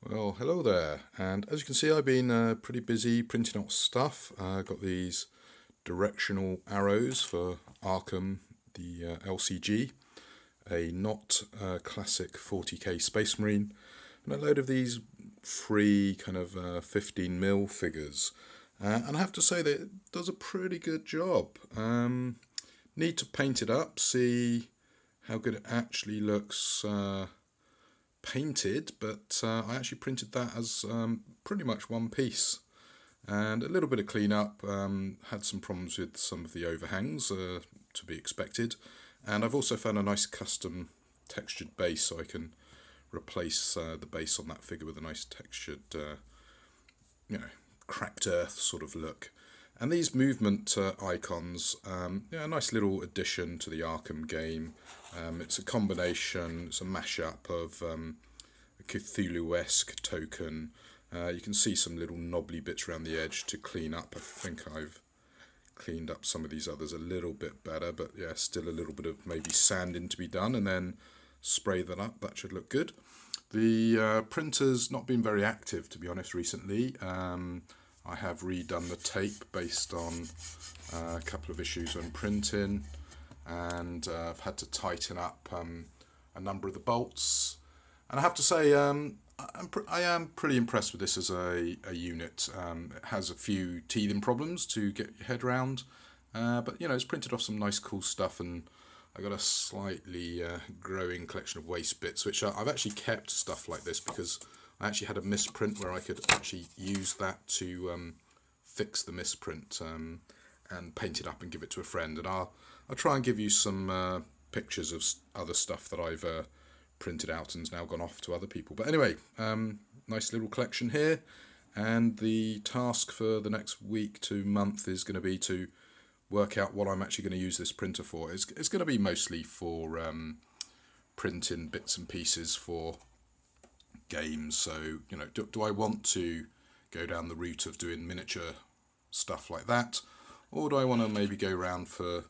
Well, hello there, and as you can see, I've been pretty busy printing out stuff. Got these directional arrows for Arkham, the LCG, a not classic 40k Space Marine, and a load of these free kind of 15mm figures. And I have to say that it does a pretty good job. Need to paint it up, see how good it actually looks painted, but I actually printed that as pretty much one piece. And a little bit of cleanup, had some problems with some of the overhangs, to be expected. And I've also found a nice custom textured base, so I can replace the base on that figure with a nice textured, cracked earth sort of look. And these movement icons, a nice little addition to the Arkham game. It's a combination, it's a mashup of a Cthulhu-esque token. You can see some little knobbly bits around the edge to clean up. I think I've cleaned up some of these others a little bit better, but yeah, still a little bit of maybe sanding to be done, and then spray that up. That should look good. The printer's not been very active, to be honest, recently. I have redone the tape based on a couple of issues when printing, and I've had to tighten up a number of the bolts. And I have to say, I am pretty impressed with this as a unit. It has a few teething problems to get your head around, but it's printed off some nice cool stuff, and I got a slightly growing collection of waste bits, which I've actually kept stuff like this because I actually had a misprint where I could actually use that to fix the misprint and paint it up and give it to a friend. And I'll try and give you some pictures of other stuff that I've printed out and has now gone off to other people. But anyway, nice little collection here. And the task for the next week to month is going to be to work out what I'm actually going to use this printer for. It's going to be mostly for printing bits and pieces for games. So, do I want to go down the route of doing miniature stuff like that, or do I want to maybe go around for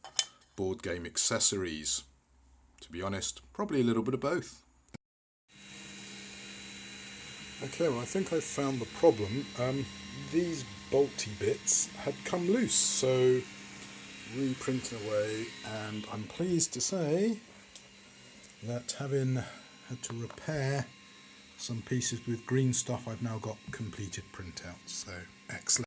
board game accessories? To be honest, probably a little bit of both. Okay, well, I think I've found the problem. These bolty bits had come loose, so reprinting away, and I'm pleased to say that having had to repair some pieces with green stuff, I've now got completed printouts, so excellent.